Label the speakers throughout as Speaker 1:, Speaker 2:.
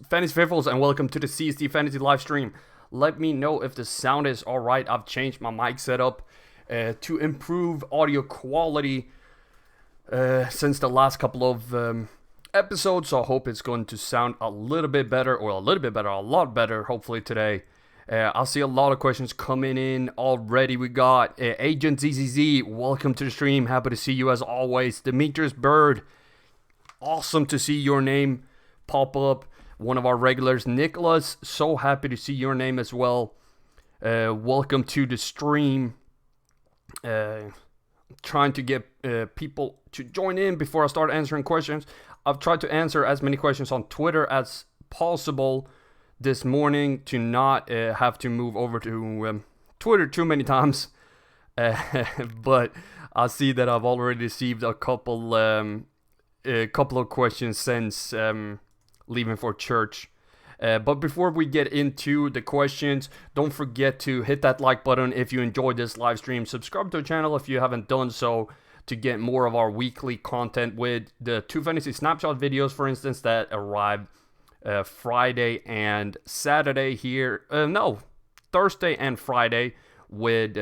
Speaker 1: Fantasy Faithfuls, and welcome to the CSD Fantasy live stream. Let me know if the sound is alright. I've changed my mic setup to improve audio quality since the last couple of episodes, so I hope it's going to sound a little bit better, or a lot better, hopefully today. I see a lot of questions coming in already. We got Agent ZZZ, welcome to the stream. Happy to see you as always. Demetrius Bird, awesome to see your name pop up. One of our regulars. Nicholas, so happy to see your name as well. Welcome to the stream. Trying to get people to join in before I start answering questions. I've tried to answer as many questions on Twitter as possible this morning to not have to move over to Twitter too many times. But I see that I've already received a couple of questions since leaving for church. But before we get into the questions, don't forget to hit that like button if you enjoyed this live stream. Subscribe to the channel if you haven't done so to get more of our weekly content with the 2 fantasy snapshot videos, for instance, that arrive Friday and Saturday here. Thursday and Friday with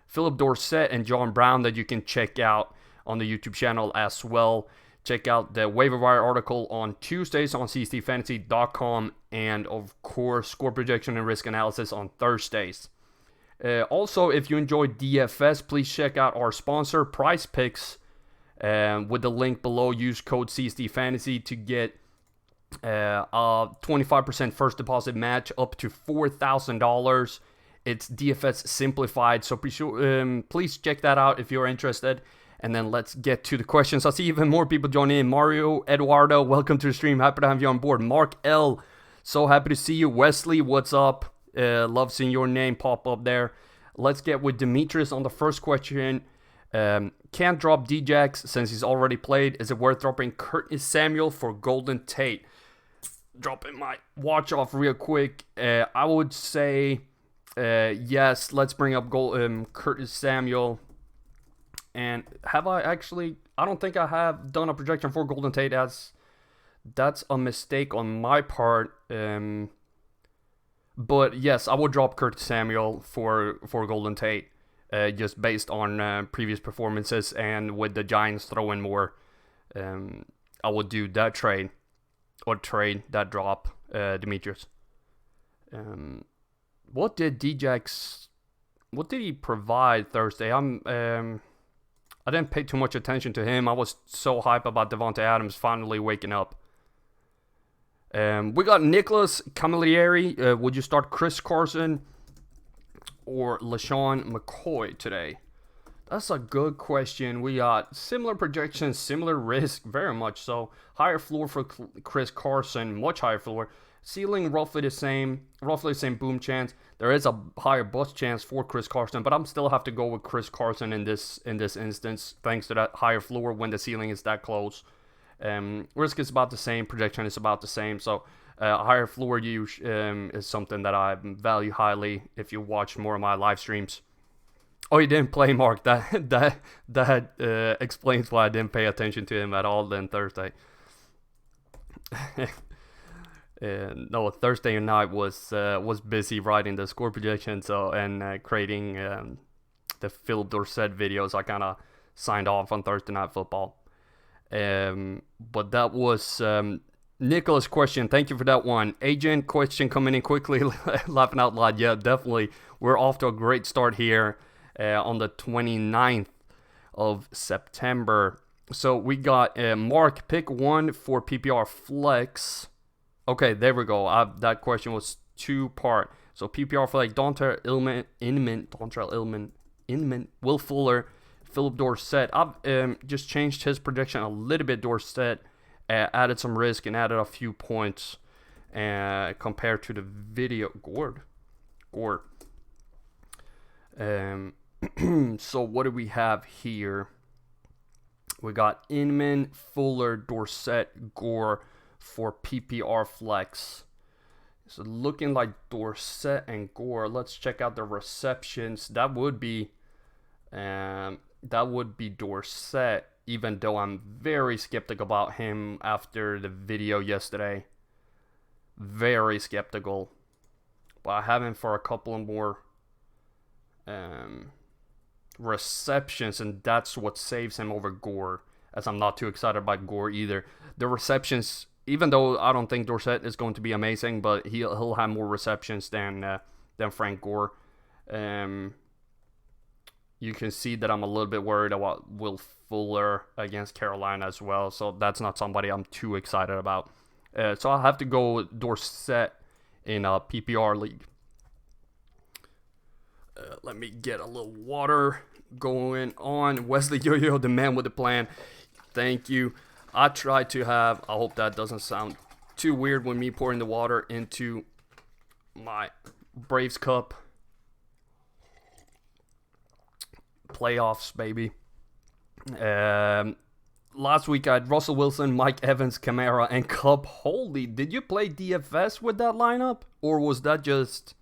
Speaker 1: Philip Dorsett and John Brown that you can check out on the YouTube channel as well. Check out the waiver wire article on Tuesdays on csdfantasy.com, and of course score projection and risk analysis on Thursdays. Also, if you enjoy DFS, please check out our sponsor Prize Picks with the link below. Use code CSD Fantasy to get a 25% first deposit match up to $4,000. It's DFS simplified, so please check that out if you're interested. And then let's get to the questions. I see even more people joining in. Mario, Eduardo, welcome to the stream. Happy to have you on board. Mark L, so happy to see you. Wesley, what's up? Love seeing your name pop up there. Let's get with Demetrius on the first question. Can't drop Djax since he's already played. Is it worth dropping Curtis Samuel for Golden Tate? Dropping my watch off real quick. I would say yes. Let's bring up Curtis Samuel. And have I actually... I don't think I have done a projection for Golden Tate. That's a mistake on my part. But yes, I would drop Curtis Samuel for Golden Tate. Just based on previous performances, and with the Giants throwing more. I would do that trade. Or trade that drop, Demetrius. What did he provide Thursday? I didn't pay too much attention to him. I was so hyped about Devontae Adams finally waking up. We got Nicholas Camilleri. Would you start Chris Carson or LaShawn McCoy today? That's a good question. We got similar projections, similar risk, very much so. Higher floor for Chris Carson, much higher floor. Ceiling roughly the same boom chance. There is a higher bust chance for Chris Carson, but I'm still have to go with Chris Carson in this instance, thanks to that higher floor when the ceiling is that close. Risk is about the same, projection is about the same, so a higher floor use is something that I value highly if you watch more of my live streams. Oh, you didn't play, Mark. That explains why I didn't pay attention to him at all then Thursday. No, Thursday night was busy writing the score projections and creating the Philip Dorsett videos. I kind of signed off on Thursday Night Football. But that was Nicholas' question. Thank you for that one. Agent question coming in quickly. Laughing out loud. Yeah, definitely. We're off to a great start here on the 29th of September. So we got Mark, pick one for PPR flex. Okay, there we go. That question was 2-part. So PPR flex, Dontrell Inman, Will Fuller, Philip Dorsett. I've just changed his prediction a little bit. Dorsett added some risk and added a few points compared to the video. Gord. So what do we have here? We got Inman, Fuller, Dorsett, Gore for PPR flex. So looking like Dorsett and Gore. Let's check out the receptions. That would be Dorsett, even though I'm very skeptical about him after the video yesterday. very skeptical. But I have him for a couple of more receptions, and that's what saves him over Gore, as I'm not too excited about Gore either. The receptions, even though I don't think Dorsett is going to be amazing, but he'll have more receptions than Frank Gore. You can see that I'm a little bit worried about Will Fuller against Carolina as well, so that's not somebody I'm too excited about. So I'll have to go with Dorsett in a PPR league. Let me get a little water going on. Wesley Yo-Yo, the man with the plan. Thank you. I hope that doesn't sound too weird when me pouring the water into my Braves cup. Playoffs, baby. Last week I had Russell Wilson, Mike Evans, Kamara, and Cup. Holy, did you play DFS with that lineup? Or was that just...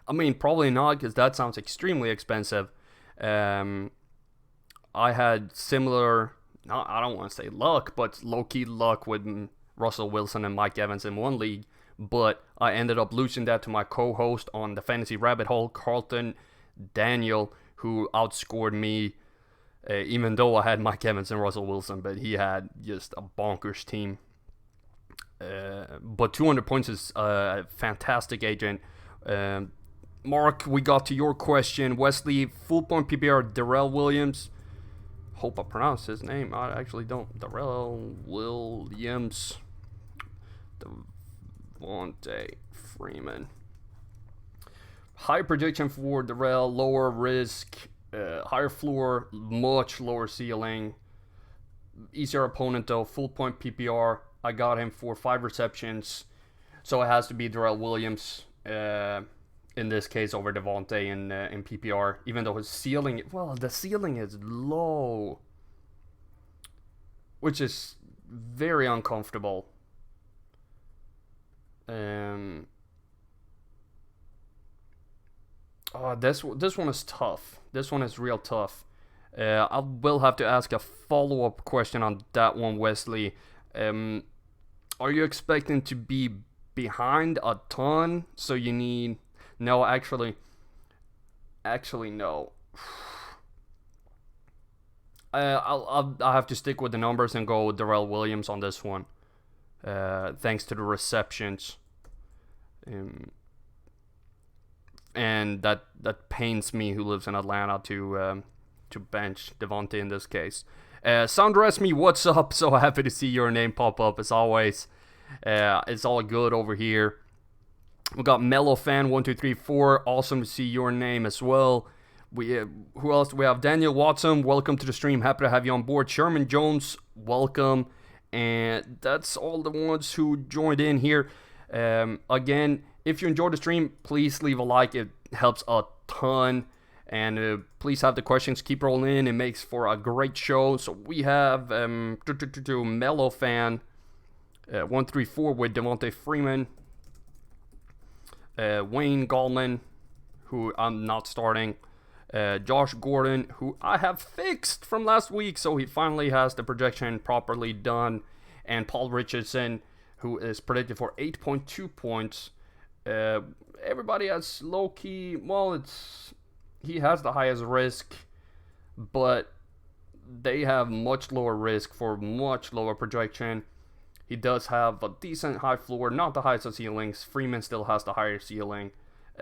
Speaker 1: I mean, probably not, because that sounds extremely expensive. I had similar... I don't want to say luck, but low-key luck with Russell Wilson and Mike Evans in one league. But I ended up losing that to my co-host on the Fantasy Rabbit Hole, Carlton Daniel, who outscored me, even though I had Mike Evans and Russell Wilson, but he had just a bonkers team. But 200 points is a fantastic agent. Mark, we got to your question. Wesley, full point PPR, Darrell Williams. Hope I pronounced his name. I actually don't. Darrell Williams. Devontae Freeman. High prediction for Darrell, lower risk, higher floor, much lower ceiling. Easier opponent though, full point PPR. I got him for 5 receptions, so it has to be Darrell Williams in this case over Devontae in PPR. Even though his ceiling, the ceiling is low, which is very uncomfortable. This one is tough. This one is real tough. I will have to ask a follow-up question on that one, Wesley. Are you expecting to be behind a ton? So you need... No, actually no. I'll have to stick with the numbers and go with Darrell Williams on this one. Thanks to the receptions. And that pains me, who lives in Atlanta, to bench Devontae in this case. Soundrest me, what's up? So happy to see your name pop up as always. It's all good over here. We got Mellow Fan 1234. Awesome to see your name as well. Who else do we have? Daniel Watson, welcome to the stream. Happy to have you on board. Sherman Jones, welcome. And that's all the ones who joined in here. Again, if you enjoyed the stream, please leave a like. It helps a ton. And please have the questions keep rolling in. It makes for a great show. So we have Mellow Fan 134 with Devontae Freeman. Wayne Gallman, who I'm not starting. Josh Gordon, who I have fixed from last week, so he finally has the projection properly done. And Paul Richardson, who is predicted for 8.2 points. Everybody has low-key, he has the highest risk, but they have much lower risk for much lower projection. He does have a decent high floor, not the highest of ceilings. Freeman still has the higher ceiling,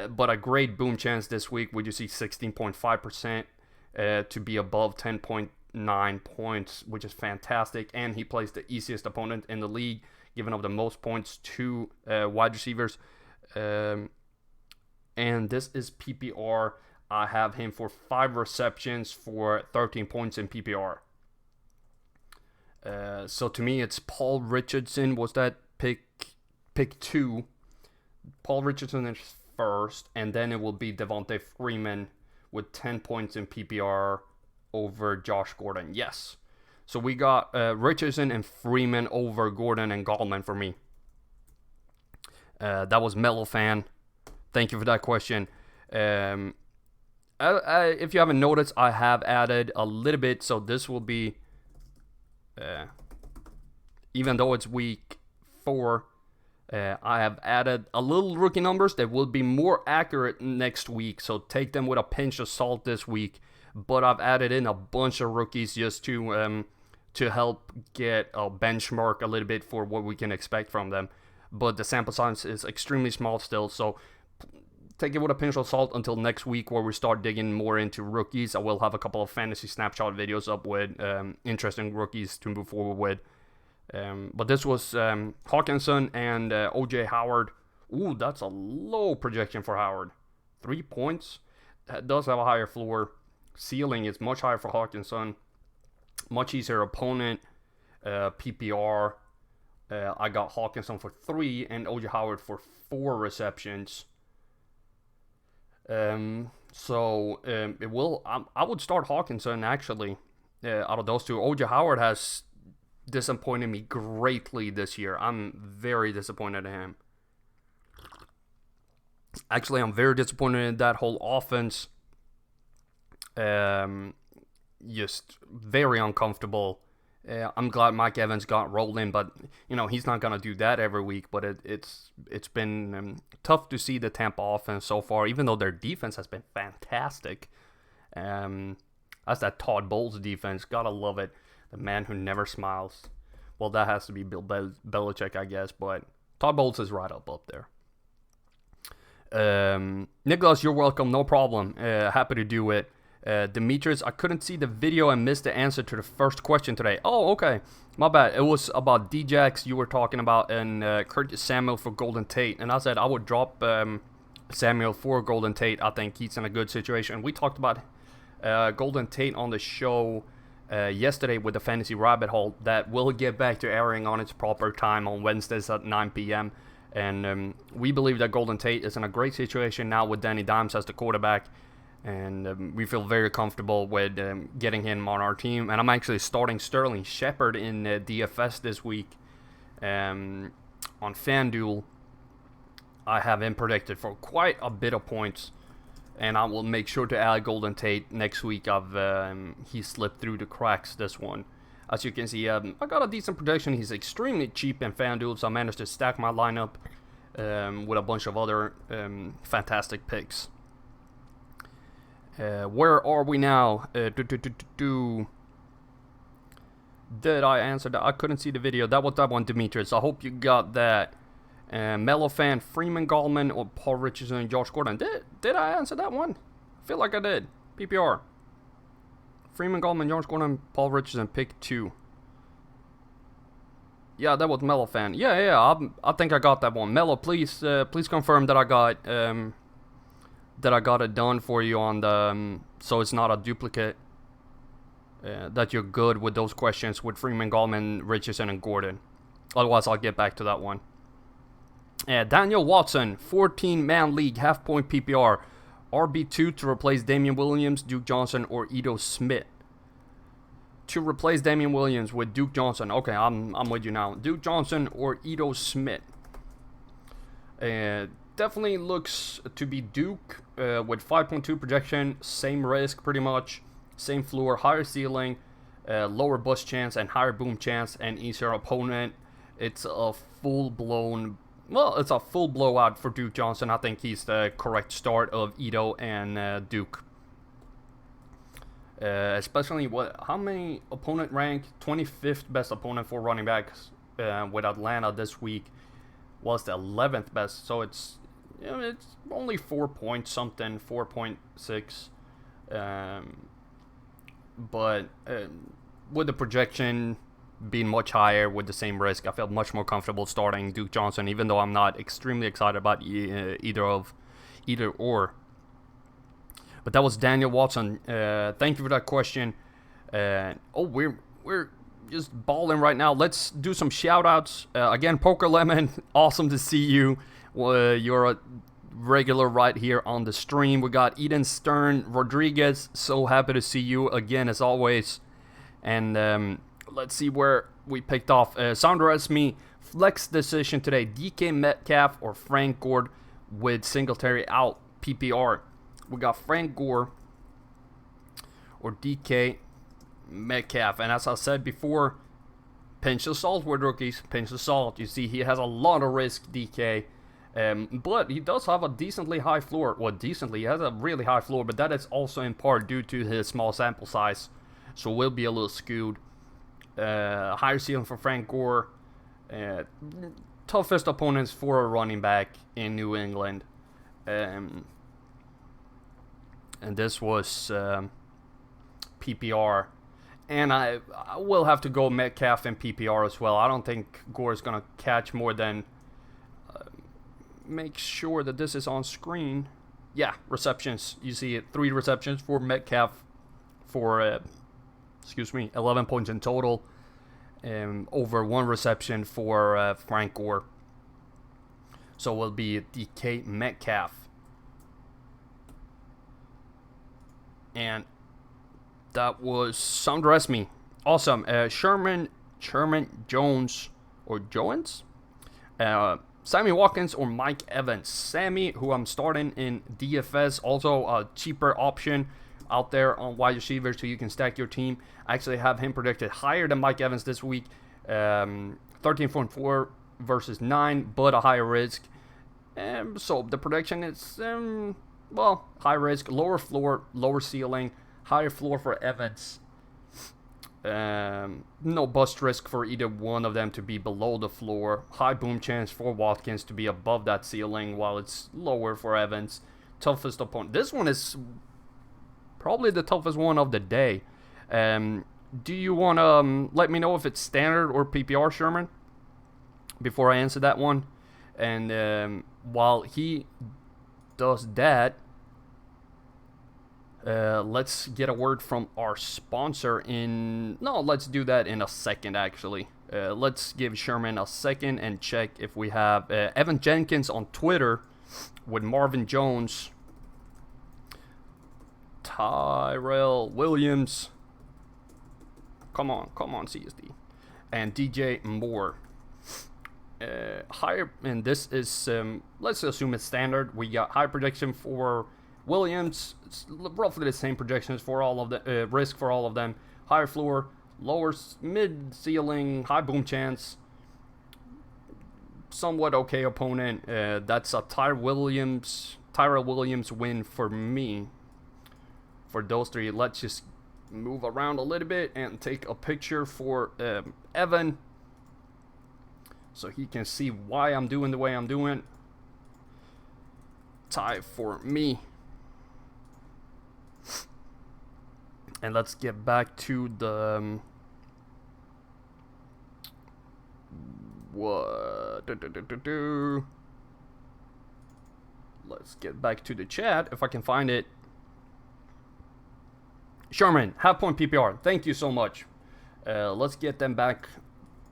Speaker 1: but a great boom chance this week. Would you see 16.5% to be above 10.9 points, which is fantastic. And he plays the easiest opponent in the league, giving up the most points to wide receivers. And this is PPR. I have him for 5 receptions for 13 points in PPR. So to me, it's Paul Richardson. Was that pick 2? Paul Richardson is first, and then it will be Devontae Freeman with 10 points in PPR over Josh Gordon. Yes. So we got Richardson and Freeman over Gordon and Gallman for me. That was Mellow Fan. Thank you for that question. If you haven't noticed, I have added a little bit. So this will be... even though it's week 4, I have added a little rookie numbers that will be more accurate next week, so take them with a pinch of salt this week. But I've added in a bunch of rookies just to help get a benchmark a little bit for what we can expect from them. But the sample size is extremely small still, so take it with a pinch of salt until next week, where we start digging more into rookies. I will have a couple of fantasy snapshot videos up with interesting rookies to move forward with. But this was Hawkinson and OJ Howard. Ooh, that's a low projection for Howard. 3 points. That does have a higher floor. Ceiling is much higher for Hawkinson. Much easier opponent. PPR. I got Hawkinson for 3 and OJ Howard for 4 receptions. It will. I would start Hawkinson actually. Out of those two, OJ Howard has disappointed me greatly this year. I'm very disappointed in him. Actually, I'm very disappointed in that whole offense. Just very uncomfortable. I'm glad Mike Evans got rolled in, but he's not gonna do that every week. But it's been tough to see the Tampa offense so far, even though their defense has been fantastic. That's that Todd Bowles defense. Gotta love it. The man who never smiles. Well, that has to be Bill Belichick, I guess, but Todd Bowles is right up there. Nicholas, you're welcome. No problem. Happy to do it. Demetrius, I couldn't see the video and missed the answer to the first question today. Oh, okay. My bad. It was about Djax you were talking about and Curtis Samuel for Golden Tate. And I said I would drop Samuel for Golden Tate. I think he's in a good situation. We talked about Golden Tate on the show yesterday with the Fantasy Rabbit Hole. That will get back to airing on its proper time on Wednesdays at 9 p.m. And we believe that Golden Tate is in a great situation now with Danny Dimes as the quarterback. And we feel very comfortable with getting him on our team. And I'm actually starting Sterling Shepard in DFS this week. On FanDuel, I have him predicted for quite a bit of points. And I will make sure to add Golden Tate next week. He slipped through the cracks this one. As you can see, I got a decent prediction. He's extremely cheap in FanDuel, so I managed to stack my lineup with a bunch of other fantastic picks. Where are we now? Did I answer that? I couldn't see the video. That was that one, Demetrius. I hope you got that. Mellow Fan, Freeman Gallman, or Paul Richardson and Josh Gordon. Did I answer that one? I feel like I did. PPR. Freeman Gallman, Josh Gordon, Paul Richardson, pick 2. Yeah, that was Mellow Fan. Yeah. I think I got that one. Mellow, please confirm that I got it done for you on the so it's not a duplicate. That you're good with those questions with Freeman, Gallman, Richardson, and Gordon. Otherwise, I'll get back to that one. Daniel Watson, 14-man league, half-point PPR. RB2 to replace Damian Williams, Duke Johnson, or Ito Smith. To replace Damian Williams with Duke Johnson. Okay, I'm with you now. Duke Johnson or Ito Smith. Definitely looks to be Duke with 5.2 projection. Same risk pretty much. Same floor, higher ceiling, lower bust chance, and higher boom chance, and easier opponent. It's a full blowout for Duke Johnson. I think he's the correct start of Ito and Duke. Especially how many opponent rank? 25th best opponent for running backs with Atlanta this week was the 11th best. So it's only 4 points something, 4.6. But with the projection being much higher with the same risk, I felt much more comfortable starting Duke Johnson, even though I'm not extremely excited about either or. But that was Daniel Watson. Thank you for that question. We're just balling right now. Let's do some shout outs. Again, Poker Lemon, awesome to see you. You're a regular right here on the stream. We got Eden Stern Rodriguez, so happy to see you again as always. And let's see where we picked off. Sandra asked me, flex decision today, DK Metcalf or Frank Gore with Singletary out, PPR. We got Frank Gore or DK Metcalf. And as I said before, pinch of salt with rookies. Pinch of salt. You see, he has a lot of risk, DK. But he does have a decently high floor. Well, decently, he has a really high floor, but that is also in part due to his small sample size. So we'll be a little skewed. Higher ceiling for Frank Gore. Toughest opponents for a running back in New England. And this was PPR. And I will have to go Metcalf in PPR as well. I don't think Gore is going to catch more than... make sure that this is on screen. Yeah, receptions. You see it, 3 receptions for Metcalf for, 11 points in total. Over 1 reception for Frank Gore. So will be DK Metcalf. And that was Soundrest Me. Awesome. Sherman Jones or Jones? Sammy Watkins or Mike Evans. Sammy, who I'm starting in DFS, also a cheaper option out there on wide receivers so you can stack your team. I actually have him predicted higher than Mike Evans this week. 13.4 versus 9, but a higher risk. So the prediction is, high risk, lower floor, lower ceiling, higher floor for Evans. No bust risk for either one of them to be below the floor. High boom chance for Watkins to be above that ceiling, while it's lower for Evans. Toughest opponent. This one is probably the toughest one of the day. Do you want to let me know if it's standard or PPR, Sherman, before I answer that one? And while he does that, let's get a word from our sponsor let's do that in a second, actually. Let's give Sherman a second and check if we have Evan Jenkins on Twitter with Marvin Jones, Tyrell Williams, come on CSD, and DJ Moore. Higher, and this is, let's assume it's standard. We got high prediction for Williams, it's roughly the same projections for all of the risk for all of them. Higher floor, lower mid ceiling, high boom chance, somewhat okay opponent. That's a Tyrell Williams win for me. For those 3, let's just move around a little bit and take a picture for Evan, so he can see why I'm doing the way I'm doing. Tie for me. And let's get back to the let's get back to the chat if I can find it. Sherman, half point PPR. Thank you so much. Let's get them back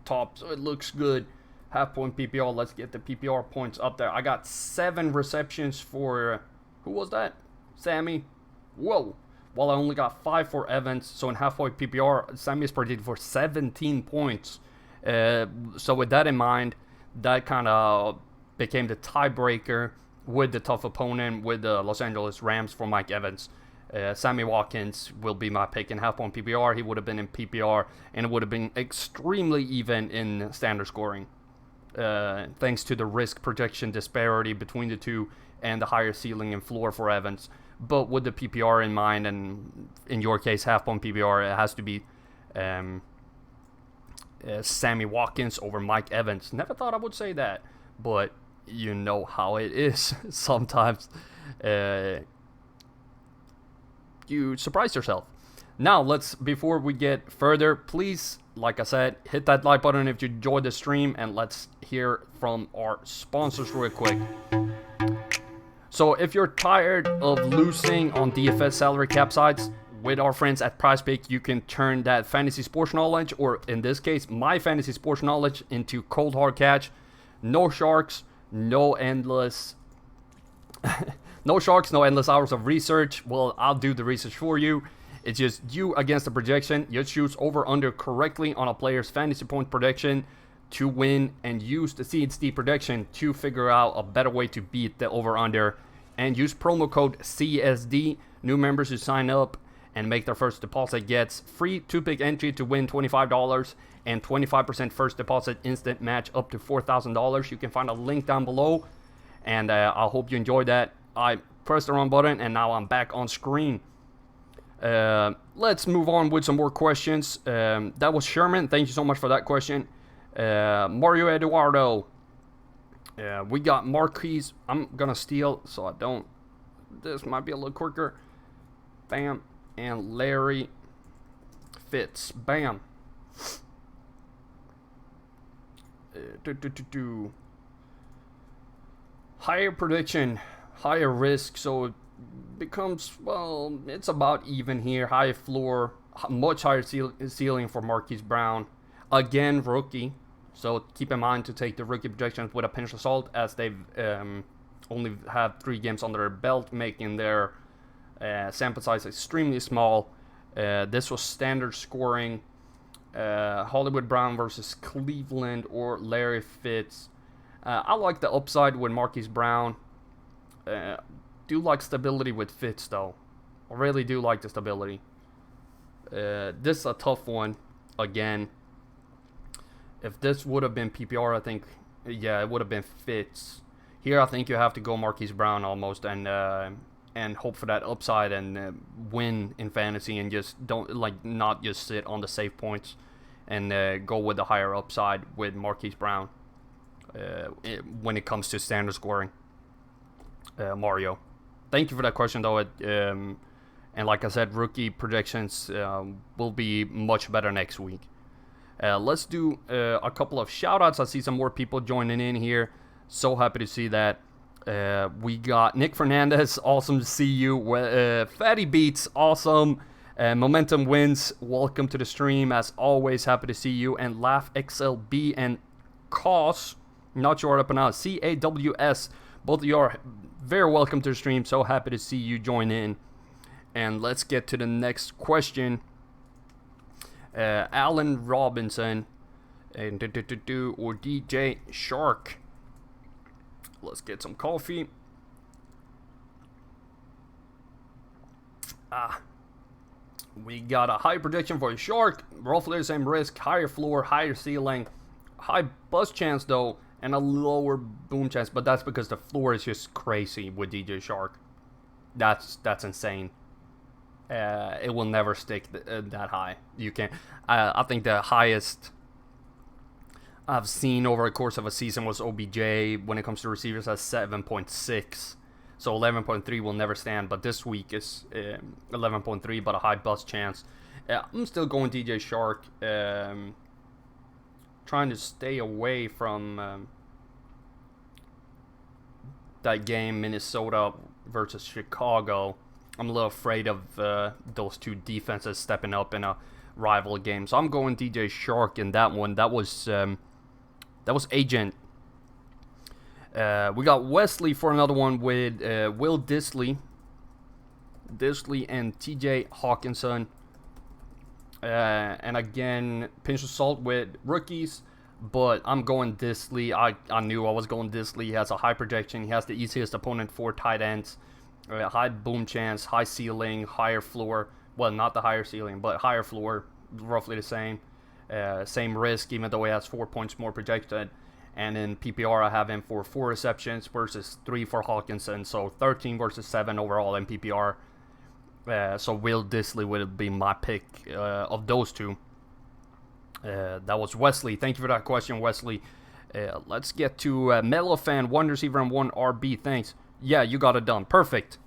Speaker 1: top so it looks good. Half point PPR. Let's get the PPR points up there. I got 7 receptions for who was that? Sammy. Whoa. While I only got 5 for Evans. So in half point PPR, Sammy is predicted for 17 points. So with that in mind, that kind of became the tiebreaker with the tough opponent with the Los Angeles Rams for Mike Evans. Sammy Watkins will be my pick in half point PPR. He would have been in PPR, and it would have been extremely even in standard scoring. Thanks to the risk projection disparity between the two and the higher ceiling and floor for Evans. But with the PPR in mind, and in your case, half point PPR, it has to be Sammy Watkins over Mike Evans. Never thought I would say that, but you know how it is. Sometimes you surprise yourself. Now, before we get further, please, like I said, hit that like button if you enjoyed the stream, and let's hear from our sponsors real quick. So if you're tired of losing on DFS salary cap sites, with our friends at PrizePick, you can turn that fantasy sports knowledge, or in this case, my fantasy sports knowledge, into cold hard cash. No sharks, no endless hours of research. Well, I'll do the research for you. It's just you against the projection. You choose over under correctly on a player's fantasy point prediction to win, and use the CSD prediction to figure out a better way to beat the over under, and use promo code CSD. New members who sign up and make their first deposit gets free 2-pick entry to win $25 and 25% first deposit instant match up to $4,000. You can find a link down below, and I hope you enjoyed that. I pressed the wrong button, and now I'm back on screen. Let's move on with some more questions. That was Sherman. Thank you so much for that question. Mario Eduardo. We got Marquise. I'm gonna steal so I don't. This might be a little quicker. Bam. And Larry Fitz. Bam. Higher prediction, higher risk, so it becomes, well, it's about even here. High floor, much higher ceiling for Marquise Brown. Again, rookie, so keep in mind to take the rookie projections with a pinch of salt, as they've only had 3 games under their belt, making their sample size extremely small. This was standard scoring. Hollywood Brown versus Cleveland or Larry Fitz. I like the upside with Marquise Brown. Do like stability with Fitz though. I really do like the stability. This is a tough one. Again, if this would have been PPR, I think, yeah, it would have been Fitz. Here, I think you have to go Marquise Brown almost, and hope for that upside and win in fantasy, and just not just sit on the safe points, and go with the higher upside with Marquise Brown when it comes to standard scoring. Mario, thank you for that question though. And like I said, rookie predictions will be much better next week. Let's do a couple of shout outs. I see some more people joining in here. So happy to see that. We got Nick Fernandez, awesome to see you. Fatty Beats, awesome. Momentum Wins, welcome to the stream. As always, happy to see you. And Laugh XLB and Caws, not sure how to pronounce, CAWS. Both of you are very welcome to the stream. So happy to see you join in. And let's get to the next question. Alan Robinson and or DJ Shark. Let's get some coffee. We got a high prediction for a Shark. Roughly the same risk, higher floor, higher ceiling, high bust chance though, and a lower boom chance. But that's because the floor is just crazy with DJ Shark. That's insane. It will never stick that high. You can't. I think the highest I've seen over the course of a season was OBJ when it comes to receivers at 7.6. So 11.3 will never stand, but this week is 11.3, but a high bust chance. I'm still going DJ Shark. Trying to stay away from that game, Minnesota versus Chicago. I'm a little afraid of those two defenses stepping up in a rival game. So I'm going DJ Shark in that one. That was Agent. We got Wesley for another one with Will Disley and TJ Hawkinson. And again, pinch of salt with rookies, but I'm going Disley. I knew I was going Disley. He has a high projection. He has the easiest opponent for tight ends. High boom chance, high ceiling, higher floor. Well, not the higher ceiling, but higher floor. Roughly the same. Same risk, even though he has 4 points more projected. And in PPR, I have him for 4 receptions versus 3 for Hawkinson. So 13 versus 7 overall in PPR. So Will Disley would be my pick of those two. That was Wesley. Thank you for that question, Wesley. Let's get to Mellow Fan, 1 receiver and 1 RB. Thanks. Yeah, you got it done. Perfect.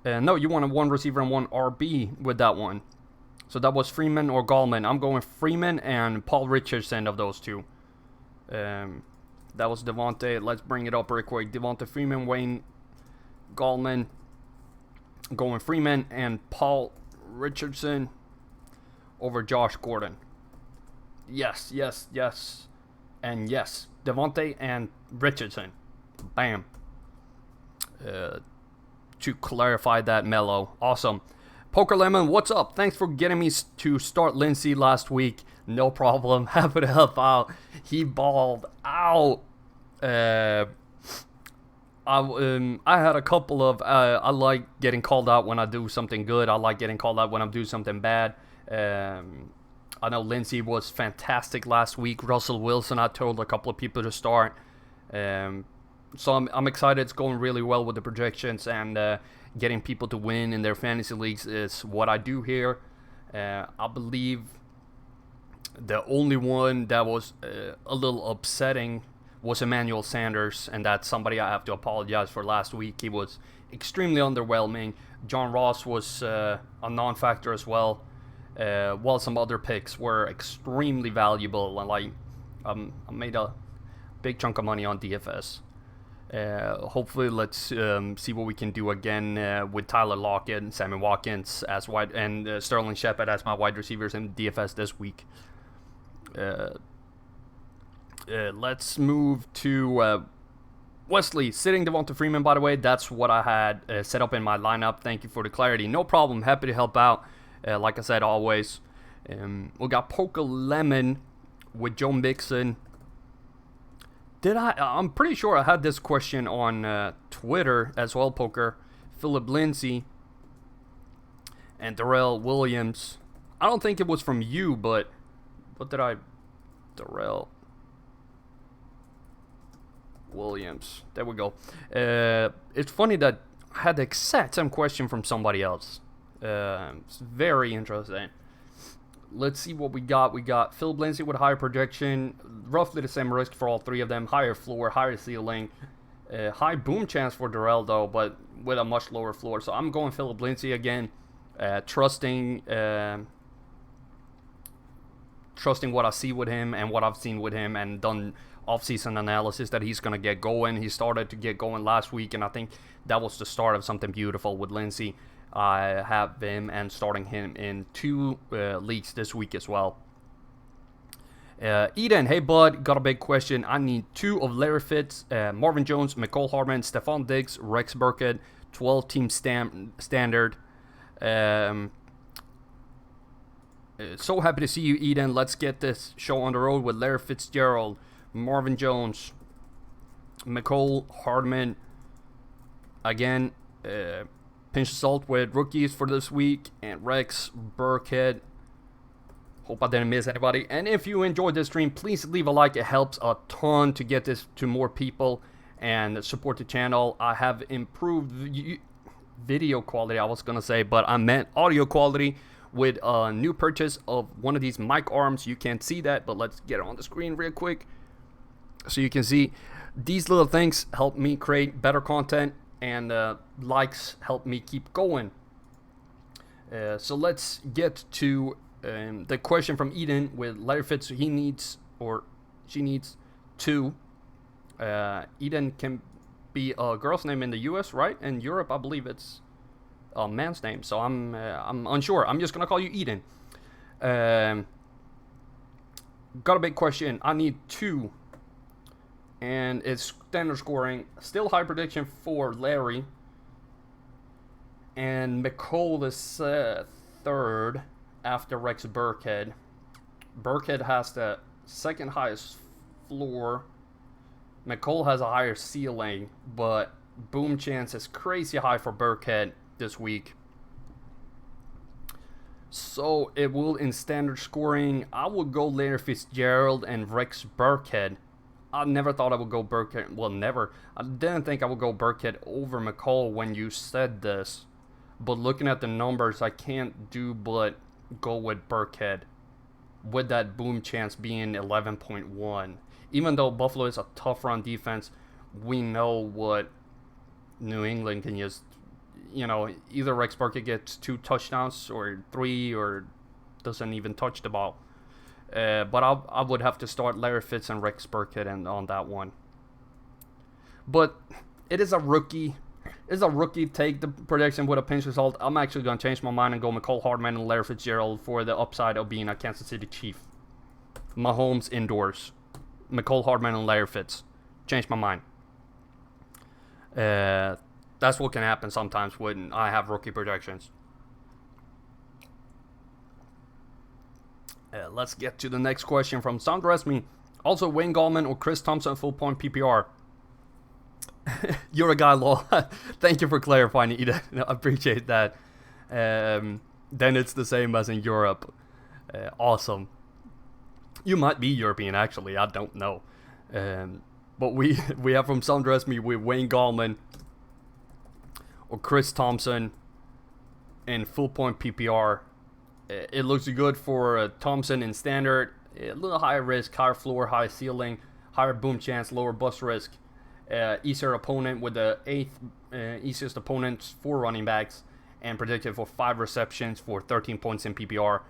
Speaker 1: No, you wanted 1 receiver and 1 RB with that one. So that was Freeman or Gallman. I'm going Freeman and Paul Richardson of those two. That was Devontae. Let's bring it up real quick. Devontae Freeman, Wayne Gallman. Going Freeman and Paul Richardson over Josh Gordon. Yes. And yes, Devontae and Richardson. Bam. To clarify that, Mello. Awesome. Poker Lemon, what's up? Thanks for getting me to start Lindsay last week. No problem. Happy to help out. He balled out. I had a couple of. I like getting called out when I do something good. I like getting called out when I do something bad. I know Lindsey was fantastic last week. Russell Wilson, I told a couple of people to start. So I'm excited. It's going really well with the projections, and getting people to win in their fantasy leagues is what I do here. I believe the only one that was a little upsetting was Emmanuel Sanders, and that's somebody I have to apologize for last week. He was extremely underwhelming. John Ross was a non-factor as well, while some other picks were extremely valuable. And I made a big chunk of money on DFS. Hopefully, let's see what we can do again with Tyler Lockett and Sammy Watkins as wide, and Sterling Shepard as my wide receivers in DFS this week. Let's move to Wesley sitting Devonta Freeman. By the way, that's what I had set up in my lineup. Thank you for the clarity. No problem. Happy to help out. Like I said, always. We got Poker Lemon with Joe Mixon. I'm pretty sure I had this question on Twitter as well, Poker. Philip Lindsay and Darrell Williams. I don't think it was from you, but what did I... Darrell Williams. There we go. It's funny that I had the exact same question from somebody else. It's very interesting. Let's see what we got. We got Philip Lindsay with a higher projection. Roughly the same risk for all three of them. Higher floor, higher ceiling. High boom chance for Darrell, though, but with a much lower floor. So I'm going Philip Lindsay again. Trusting what I see with him and what I've seen with him, and done off-season analysis that he's going to get going. He started to get going last week, and I think that was the start of something beautiful with Lindsay. I have him and starting him in 2 leagues this week as well. Eden, hey bud, got a big question. I need 2 of Larry Fitz, Marvin Jones, McCall Hardman, Stephon Diggs, Rex Burkhead, 12-team standard. So happy to see you, Eden. Let's get this show on the road with Larry Fitzgerald, Marvin Jones, McCall Hardman. Again, pinch of salt with rookies for this week, and Rex Burkhead. Hope I didn't miss anybody. And if you enjoyed this stream, please leave a like. It helps a ton to get this to more people and support the channel. I have improved video quality, I was going to say, but I meant audio quality with a new purchase of one of these mic arms. You can't see that, but let's get it on the screen real quick so you can see. These little things help me create better content, and likes help me keep going. So let's get to the question from Eden with Larry Fitz. He needs, or she needs, 2. Eden can be a girl's name in the US, right? In Europe, I believe it's a man's name. So I'm unsure. I'm just gonna call you Eden. Got a big question. I need 2. And it's standard scoring. Still high prediction for Larry. And McCall is 3rd after Rex Burkhead. Burkhead has the 2nd highest floor. McCall has a higher ceiling, but boom chance is crazy high for Burkhead this week. So it will, in standard scoring, I would go Larry Fitzgerald and Rex Burkhead. I never thought I would go Burkhead. Well, never. I didn't think I would go Burkhead over McCall when you said this. But looking at the numbers, I can't do but go with Burkhead, with that boom chance being 11.1. Even though Buffalo is a tough run defense, we know what New England can just, either Rex Burkhead gets 2 touchdowns or 3, or doesn't even touch the ball. But I would have to start Larry Fitz and Rex Burkhead on that one. But it is a rookie. It's a rookie take the prediction with a pinch of salt. I'm actually going to change my mind and go McCall Hardman and Larry Fitzgerald for the upside of being a Kansas City Chief. Mahomes indoors. McCall Hardman and Larry Fitz. Change my mind. That's what can happen sometimes when I have rookie projections. Let's get to the next question from Sound Resme. Also, Wayne Gallman or Chris Thompson full point PPR. You're a guy, Law. Thank you for clarifying, Eden. I appreciate that. Then it's the same as in Europe. Awesome. You might be European, actually. I don't know. But we have from Some Dress Me with Wayne Gallman or Chris Thompson in full point PPR. It looks good for Thompson in standard. A little higher risk, higher floor, high ceiling, higher boom chance, lower bust risk. Easier opponent with the easiest opponents for running backs, and predicted for 5 receptions for 13 points in PPR.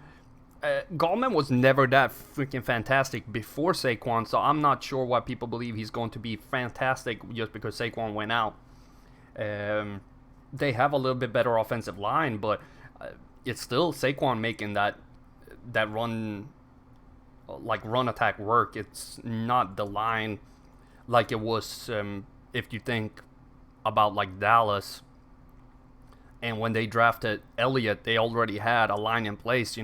Speaker 1: Gallman was never that freaking fantastic before Saquon, so I'm not sure why people believe he's going to be fantastic just because Saquon went out. They have a little bit better offensive line, but it's still Saquon making that run attack work. It's not the line like it was if you think about like Dallas. And when they drafted Elliott, they already had a line in place.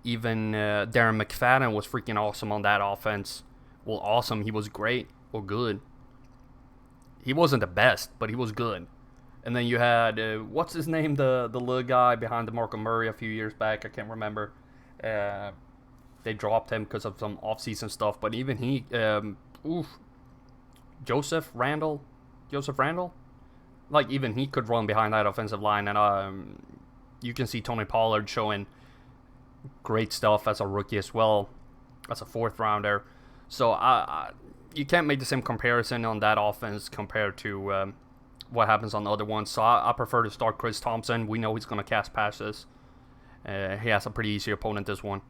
Speaker 1: Even Darren McFadden was freaking awesome on that offense. Well, awesome. He was great or good. He wasn't the best, but he was good. And then you had, what's his name? The little guy behind DeMarco Murray a few years back. I can't remember. They dropped him because of some offseason stuff. But even he, Joseph Randall? Like, even he could run behind that offensive line. And you can see Tony Pollard showing great stuff as a rookie as well, as a 4th rounder. So you can't make the same comparison on that offense compared to what happens on the other ones. So I prefer to start Chris Thompson. We know he's going to cast passes. He has a pretty easy opponent this one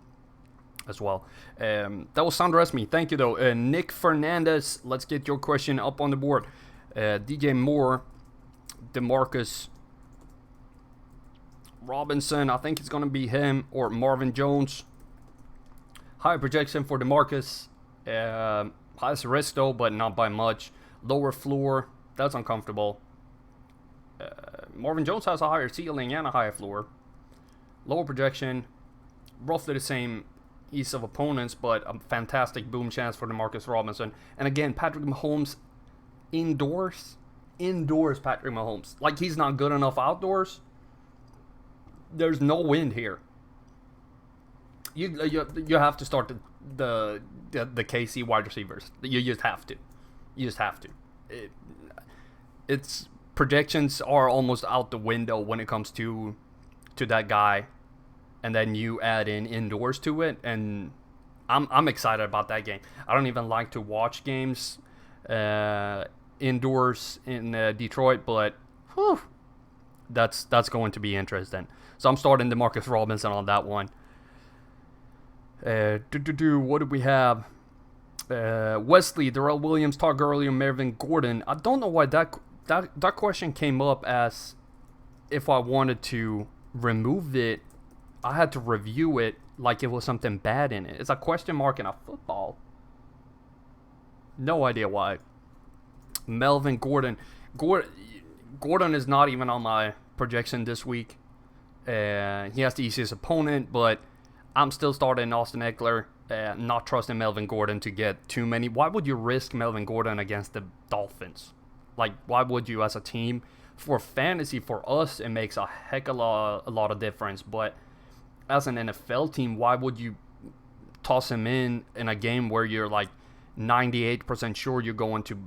Speaker 1: as well. That was Sound Dress Me. Thank you, though. Nick Fernandez, let's get your question up on the board. DJ Moore, DeMarcus Robinson, I think it's going to be him, or Marvin Jones. High projection for DeMarcus. Highest risk, though, but not by much. Lower floor, that's uncomfortable. Marvin Jones has a higher ceiling and a higher floor. Lower projection, roughly the same ease of opponents, but a fantastic boom chance for DeMarcus Robinson. And again, Patrick Mahomes indoors, Patrick Mahomes. Like, he's not good enough outdoors. There's no wind here. You have to start the KC wide receivers. You just have to. It's projections are almost out the window when it comes to that guy, and then you add in indoors to it, and I'm excited about that game. I don't even like to watch games indoors in Detroit, but that's going to be interesting. So I'm starting DeMarcus Robinson on that one. What do we have? Wesley, Darrell Williams, Todd Gurley, and Melvin Gordon. I don't know why that question came up as if I wanted to remove it. I had to review it like it was something bad in it. It's a question mark in a football. No idea why. Melvin Gordon. Gordon is not even on my projection this week. He has the easiest opponent, but I'm still starting Austin Eckler. Not trusting Melvin Gordon to get too many. Why would you risk Melvin Gordon against the Dolphins? Like, why would you as a team? For fantasy, for us, it makes a heck of a lot of difference. But as an NFL team, why would you toss him in a game where you're like 98% sure you're going to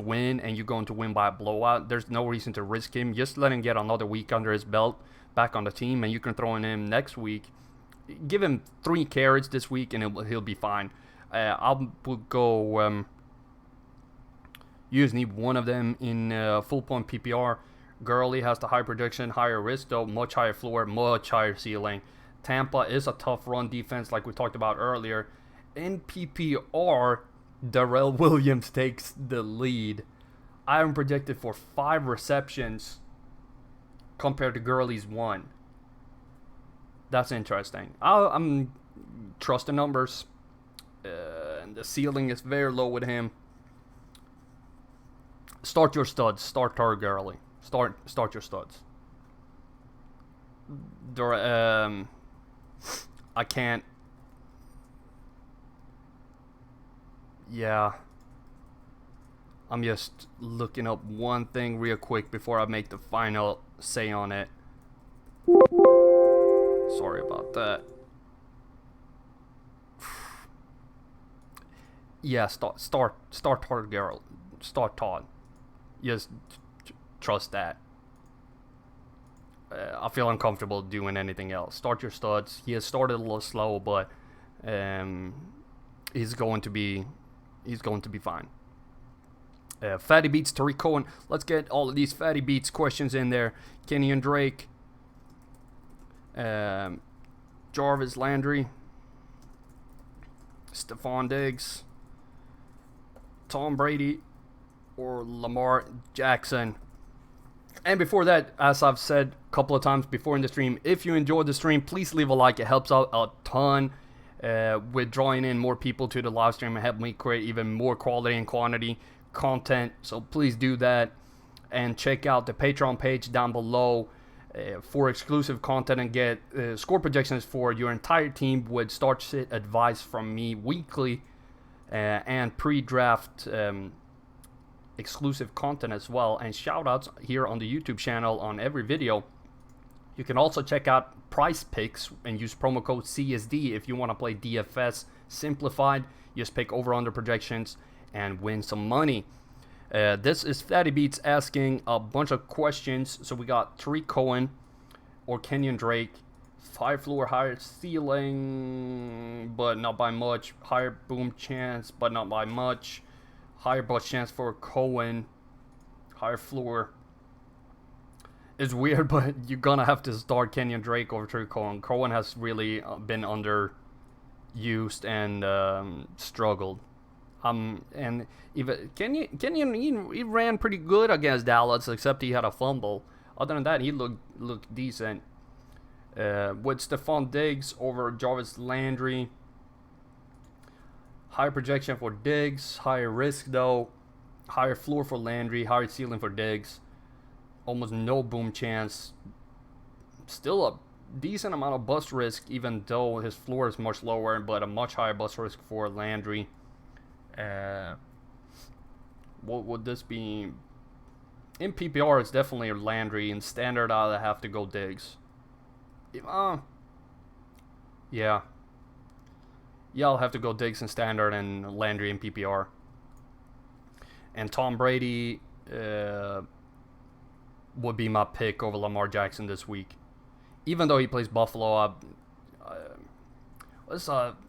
Speaker 1: win, and you're going to win by a blowout? There's no reason to risk him. Just let him get another week under his belt, back on the team, and you can throw in him next week. Give him 3 carries this week, and he'll be fine. I'll go use one of them in full point PPR. Gurley has the high projection, higher risk, though, much higher floor, much higher ceiling. Tampa is a tough run defense, like we talked about earlier. In PPR, Darrell Williams takes the lead. I am projected for 5 receptions compared to Gurley's 1. That's interesting. I'm trusting numbers. And the ceiling is very low with him. Start your studs. Start Todd Gurley. Start your studs. I can't. Yeah. I'm just looking up one thing real quick before I make the final say on it. Sorry about that. Yeah, start Todd Garrett. Start Todd. Just trust that. I feel uncomfortable doing anything else. Start your studs. He has started a little slow, but he's going to be fine. Fatty Beats, Tariq Cohen. Let's get all of these Fatty Beats questions in there. Kenyon Drake, Jarvis Landry, Stephon Diggs, Tom Brady, or Lamar Jackson. And before that, as I've said a couple of times before in the stream, if you enjoyed the stream, please leave a like. It helps out a ton with drawing in more people to the live stream and help me create even more quality and quantity content. So please do that, and check out the Patreon page down below for exclusive content and get score projections for your entire team with start sit advice from me weekly, and pre-draft exclusive content as well, and shout outs here on the YouTube channel on every video. You can also check out Price Picks and use promo code CSD if you want to play DFS simplified. Just pick over under projections and win some money. This is Fatty Beats asking a bunch of questions. So we got Tariq Cohen or Kenyon Drake. Higher floor, higher ceiling, but not by much. Higher boom chance, but not by much. Higher bust chance for Cohen. Higher floor. It's weird, but you're gonna have to start Kenyon Drake over Tariq Cohen. Cohen has really been underused and struggled. And even Kenyon he ran pretty good against Dallas, except he had a fumble. Other than that, he looked decent. With Stephon Diggs over Jarvis Landry. Higher projection for Diggs, higher risk though. Higher floor for Landry, higher ceiling for Diggs. Almost no boom chance. Still a decent amount of bust risk, even though his floor is much lower, but a much higher bust risk for Landry. What would this be? In PPR, it's definitely Landry. In standard, I'll have to go Diggs. Yeah. Yeah, I'll have to go Diggs in standard and Landry in PPR. And Tom Brady would be my pick over Lamar Jackson this week. Even though he plays Buffalo,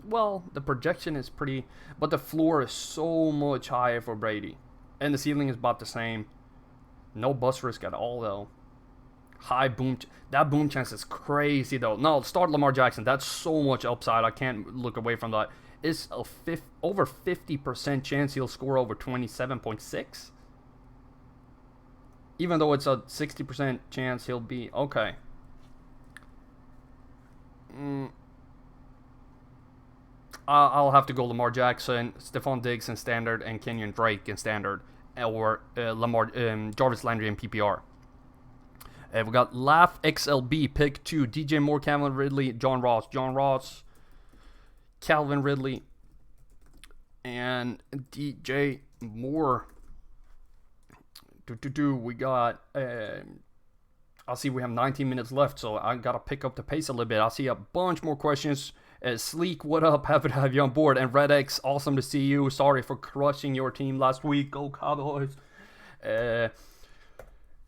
Speaker 1: well, the projection is pretty, but the floor is so much higher for Brady. And the ceiling is about the same. No bust risk at all, though. High boom. That boom chance is crazy, though. No, start Lamar Jackson. That's so much upside. I can't look away from that. It's over 50% chance he'll score over 27.6. Even though it's a 60% chance he'll be... Okay. I'll have to go Lamar Jackson, Stephon Diggs in standard, and Kenyon Drake in standard. Or Jarvis Landry in PPR. We got Laugh XLB, pick 2. DJ Moore, Calvin Ridley, John Ross, Calvin Ridley, and DJ Moore. We got, I'll see, we have 19 minutes left, so I got to pick up the pace a little bit. I'll see a bunch more questions. Sleek, what up? Happy to have you on board. And Red X, awesome to see you. Sorry for crushing your team last week. Go Cowboys.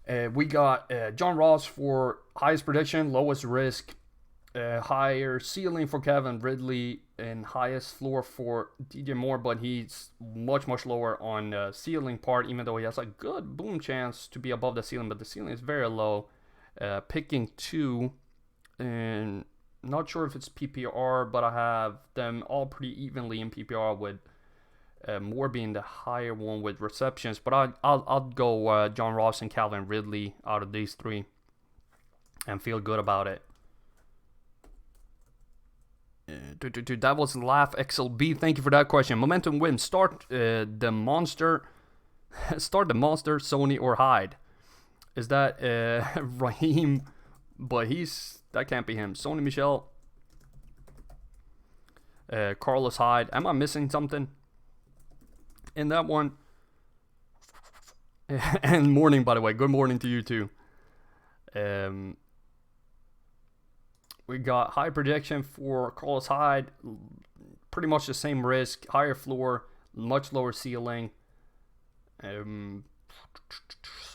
Speaker 1: We got John Ross for highest prediction, lowest risk, higher ceiling for Kevin Ridley, and highest floor for DJ Moore, but he's much lower on the ceiling part, even though he has a good boom chance to be above the ceiling, but the ceiling is very low. Picking 2, and not sure if it's PPR, but I have them all pretty evenly in PPR, with Moore being the higher one with receptions. But I'll go John Ross and Calvin Ridley out of these 3 and feel good about it. That was Laugh XLB. Thank you for that question. Momentum win. Start the monster. Start the monster, Sony, or hide. Is that Raheem? But that can't be him. Sony Michel. Carlos Hyde. Am I missing something in that one? And morning, by the way. Good morning to you too. Um, we got high projection for Carlos Hyde. Pretty much the same risk. Higher floor, much lower ceiling. So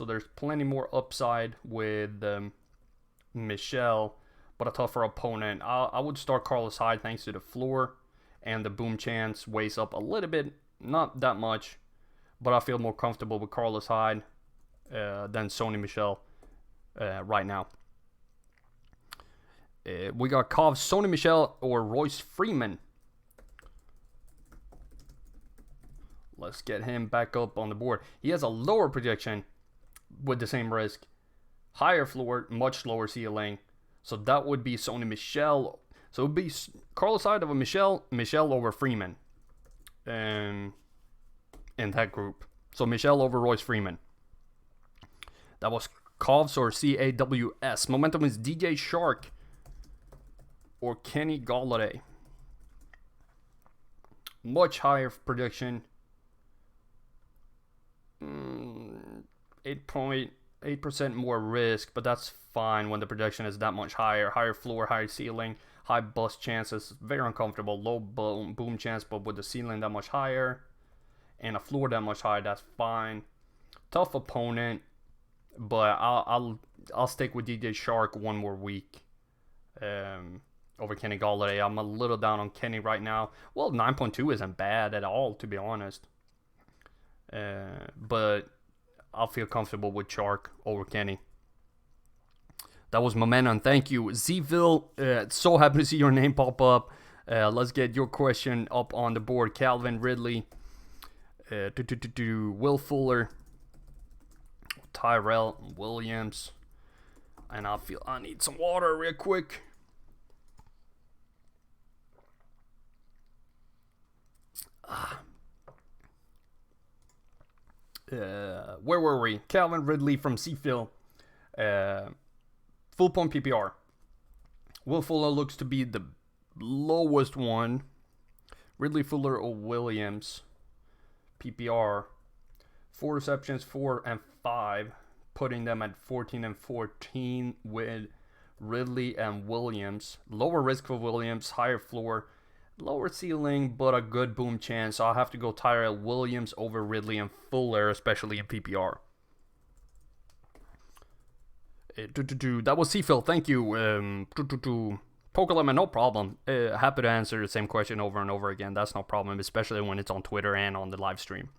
Speaker 1: there's plenty more upside with Michelle, but a tougher opponent. I would start Carlos Hyde thanks to the floor and the boom chance weighs up a little bit, not that much, but I feel more comfortable with Carlos Hyde than Sony Michel right now. We got Cov, Sony Michel, or Royce Freeman. Let's get him back up on the board. He has a lower projection with the same risk. Higher floor, much lower ceiling. So that would be Sony Michel. So it would be Carlos Hyde over Michel over Freeman. In that group. So Michel over Royce Freeman. That was Cavs or CAWS. Momentum is DJ Shark or Kenny Galladay. Much higher prediction. 8.8% more risk, but that's fine when the projection is that much higher. Higher floor, higher ceiling, high bust chances. Very uncomfortable. Low boom chance, but with the ceiling that much higher and a floor that much higher, that's fine. Tough opponent, but I'll stick with DJ Shark one more week over Kenny Galladay. I'm a little down on Kenny right now. Well, 9.2 isn't bad at all, to be honest. But I'll feel comfortable with Shark over Kenny. That was Momentum. Thank you. Zville, so happy to see your name pop up. Let's get your question up on the board. Calvin Ridley. Will Fuller. Tyrell Williams. And I need some water real quick. Where were we? Calvin Ridley from Seafield. Full point PPR. Will Fuller looks to be the lowest one. Ridley, Fuller, or Williams. PPR. 4 receptions, 4 and 5. Putting them at 14 and 14 with Ridley and Williams. Lower risk for Williams, higher floor. Lower ceiling, but a good boom chance. So I'll have to go Tyrell Williams over Ridley and Fuller, especially in PPR. That was Seafield. Thank you. Pokelemon, no problem. Happy to answer the same question over and over again. That's no problem, especially when it's on Twitter and on the live stream.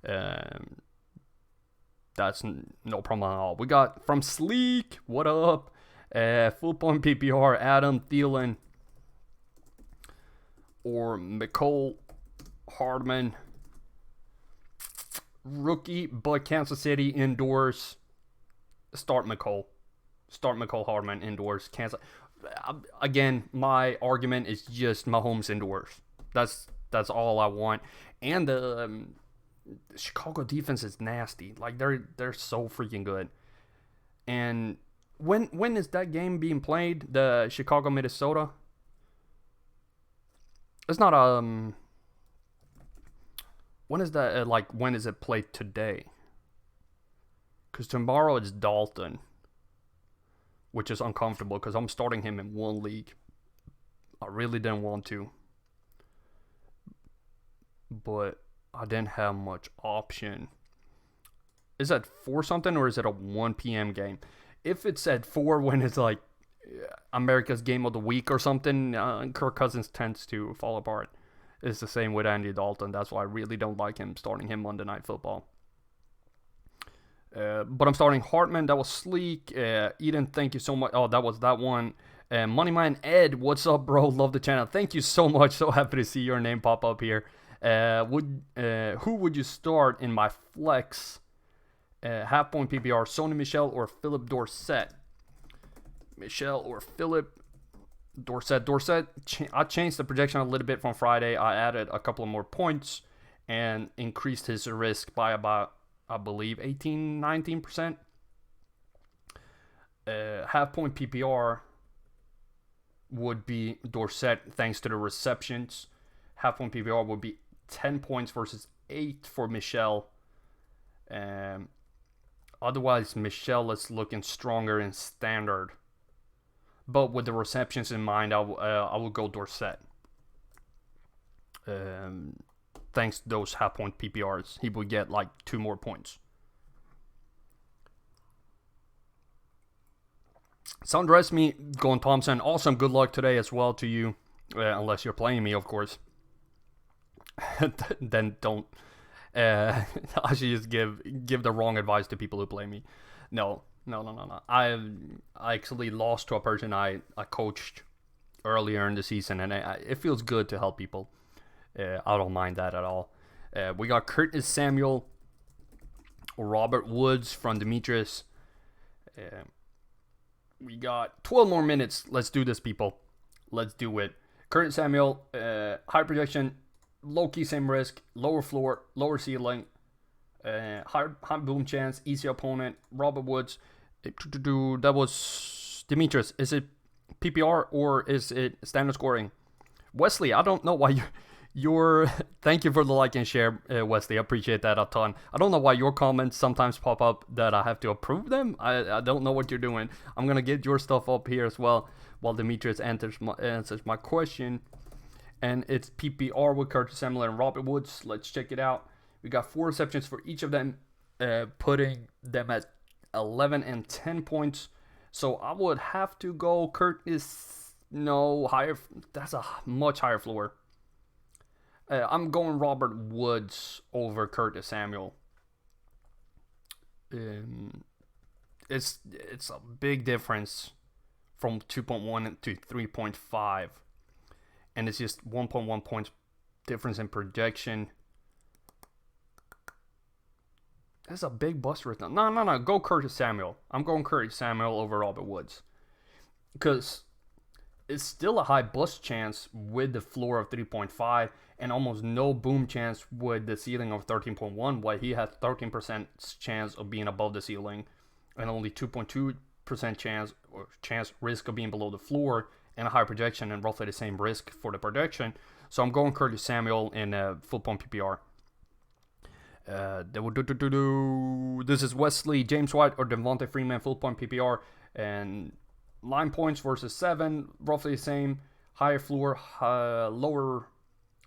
Speaker 1: That's no problem at all. We got from Sleek. What up? Full point PPR. Adam Thielen or Mecole Hardman. Rookie, but Kansas City indoors. Start Mecole Hardman indoors. Kansas. Again, my argument is just Mahomes indoors. That's all I want. And the Chicago defense is nasty. Like they're so freaking good. And when is that game being played? The Chicago Minnesota. It's not when is that? When is it played today? Because tomorrow it's Dalton, which is uncomfortable because I'm starting him in one league. I really didn't want to, but I didn't have much option. Is that 4 something or is it a 1 p.m. game? If it's at 4 when it's like America's game of the week or something, Kirk Cousins tends to fall apart. It's the same with Andy Dalton. That's why I really don't like him starting him Monday Night Football. But I'm starting Hartman. That was sleek. Eden, thank you so much. Oh, that was that one. Moneyman Ed, what's up, bro? Love the channel. Thank you so much. So happy to see your name pop up here. Who would you start in my flex? Half point PPR, Sony Michel or Philip Dorsett? Michel or Philip Dorsett. I changed the projection a little bit from Friday. I added a couple of more points and increased his risk by about, I believe, 19%. Half point PPR would be Dorsett thanks to the receptions. Half point PPR would be 10 points versus 8 for Michel. Otherwise, Michelle is looking stronger in standard. But with the receptions in mind, I will go Dorsett. Thanks to those half point PPRs, he would get like 2 more points. Sundress going Thompson. Awesome. Good luck today as well to you. Unless you're playing me, of course. Then don't. I should just give the wrong advice to people who play me. No. I actually lost to a person I coached earlier in the season, and it feels good to help people. I don't mind that at all. We got Curtis Samuel, Robert Woods from Demetrius. We got 12 more minutes. Let's do this, people. Let's do it. Curtis Samuel, high projection, low key same risk, lower floor, lower ceiling, high boom chance, easy opponent. Robert Woods. That was Demetrius. Is it PPR or is it standard scoring? Wesley, I don't know why you're thank you for the like and share, Wesley. I appreciate that a ton. I don't know why your comments sometimes pop up that I have to approve them. I don't know what you're doing. I'm gonna get your stuff up here as well while Demetrius answers my question. And it's PPR with Curtis Samuel and Robert Woods. Let's check it out. We got 4 receptions for each of them, putting them at 11 and 10 points. So I would have to go Curtis. No, higher. That's a much higher floor. I'm going Robert Woods over Curtis Samuel. It's a big difference from 2.1 to 3.5. And it's just 1.1 points difference in projection. That's a big bust rate. No. Go Curtis Samuel. I'm going Curtis Samuel over Robert Woods. Because it's still a high bust chance with the floor of 3.5 and almost no boom chance with the ceiling of 13.1, while he has 13% chance of being above the ceiling and only 2.2% chance risk of being below the floor, and a high projection and roughly the same risk for the projection. So I'm going Curtis Samuel in full point PPR. This is Wesley, James White, or Devontae Freeman full point PPR, and 9 points versus 7, roughly the same. Higher floor, lower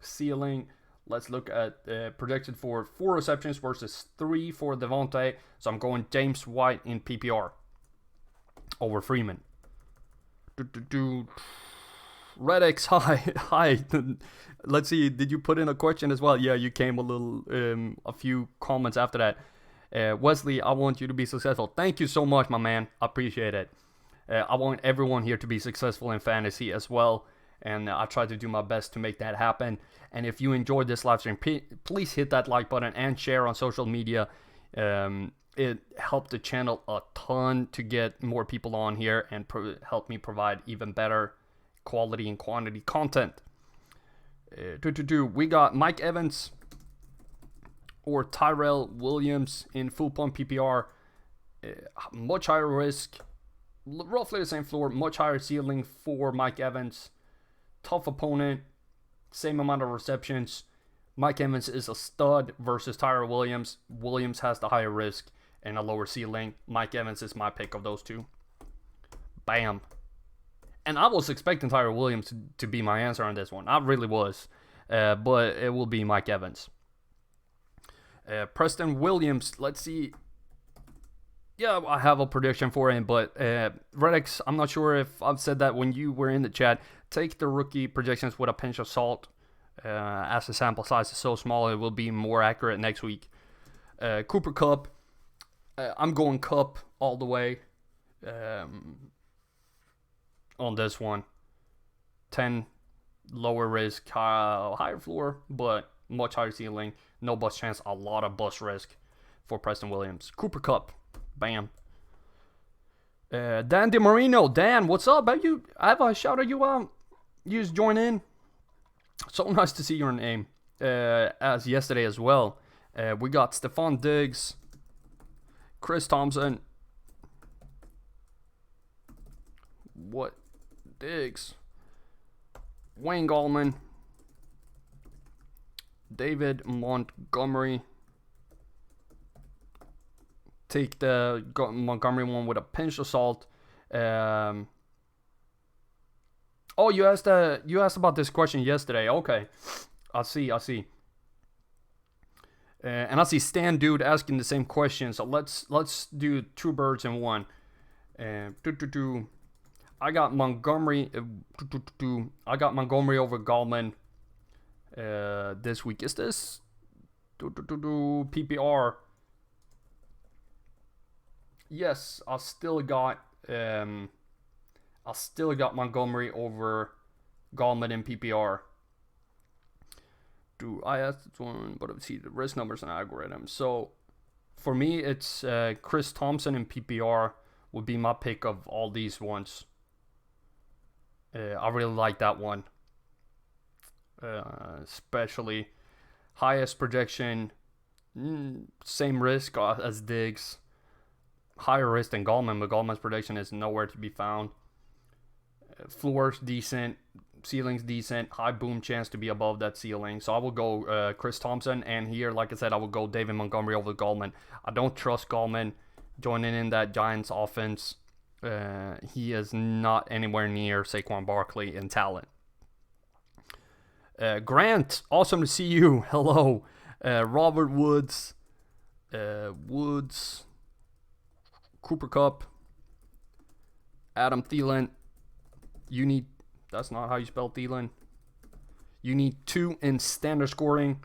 Speaker 1: ceiling. Let's look at projected for 4 receptions versus 3 for Devontae. So I'm going James White in PPR over Freeman. Red X, hi. Let's see, did you put in a question as well? Yeah, you came a few comments after that. Wesley, I want you to be successful. Thank you so much, my man. I appreciate it. I want everyone here to be successful in fantasy as well, and I try to do my best to make that happen. And if you enjoyed this live stream, please hit that like button and share on social media. It helped the channel a ton to get more people on here and help me provide even better quality and quantity content. We got Mike Evans or Tyrell Williams in full point PPR. Much higher risk, roughly the same floor, much higher ceiling for Mike Evans. Tough opponent, same amount of receptions. Mike Evans is a stud versus Tyrell Williams. Williams has the higher risk and a lower ceiling. Mike Evans is my pick of those two. Bam. And I was expecting Tyrell Williams to be my answer on this one. I really was. But it will be Mike Evans. Preston Williams, let's see. Yeah, I have a prediction for him, but Redix, I'm not sure if I've said that when you were in the chat. Take the rookie projections with a pinch of salt. As the sample size is so small, it will be more accurate next week. Cooper Kupp, I'm going Kupp all the way on this one. 10 lower risk, higher floor, but much higher ceiling. No bust chance, a lot of bust risk for Preston Williams. Cooper Kupp, bam. Dan DiMarino, Dan, what's up? Have I shouted you out? You just join in. So nice to see your name. As yesterday as well. We got Stephon Diggs, Chris Thompson. What? Diggs. Wayne Gallman. David Montgomery. take the Montgomery one with a pinch of salt. Oh, you asked about this question yesterday. Okay, I see. And I see Stan Dude asking the same question. So let's do two birds in one. I got Montgomery. I got Montgomery over Gallman this week. Is this PPR? Yes, I still got Montgomery over Gallman in PPR. I asked this one, but see the risk numbers and algorithm. So for me, it's Chris Thompson in PPR would be my pick of all these ones. I really like that one, especially highest projection, same risk as Diggs, higher risk than Gallman, but Gallman's projection is nowhere to be found. Floor's decent, ceiling's decent, high boom chance to be above that ceiling. So I will go Chris Thompson, and here, like I said, I will go David Montgomery over Gallman. I don't trust Gallman joining in that Giants offense. He is not anywhere near Saquon Barkley in talent. Grant, awesome to see you. Hello. Robert Woods, Cooper Kupp, Adam Thielen. You need, that's not how you spell Thielen. You need 2 in standard scoring.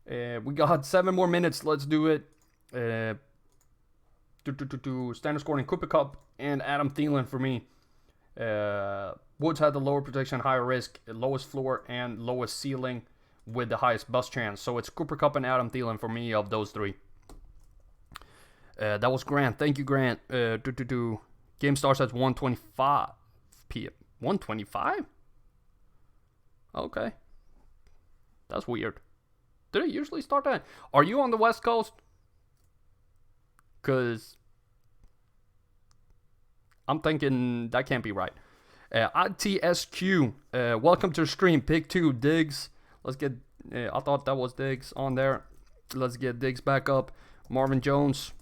Speaker 1: We got 7 more minutes. Let's do it. Standard scoring, Cooper Kupp and Adam Thielen for me. Woods had the lower protection, higher risk, lowest floor, and lowest ceiling with the highest bust chance. So it's Cooper Kupp and Adam Thielen for me of those 3. That was Grant. Thank you, Grant. Game starts at 1:25 p.m. 1:25? Okay. That's weird. Did it usually start at? Are you on the West Coast? Because I'm thinking that can't be right. ITSQ, welcome to the stream. Pick 2, Diggs. Let's get, I thought that was Diggs on there. Let's get Diggs back up. Marvin Jones,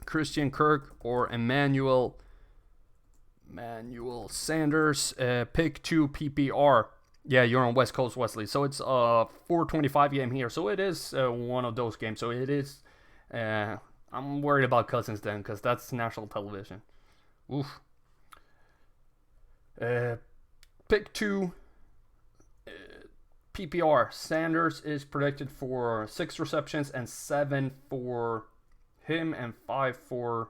Speaker 1: Christian Kirk, or Emmanuel Sanders. Pick 2, PPR. Yeah, you're on West Coast, Wesley. So it's a 4:25 game here. So it is one of those games. So it is, I'm worried about Cousins then, because that's national television. Oof. Pick 2, PPR. Sanders is predicted for 6 receptions and 7 for him and 5 for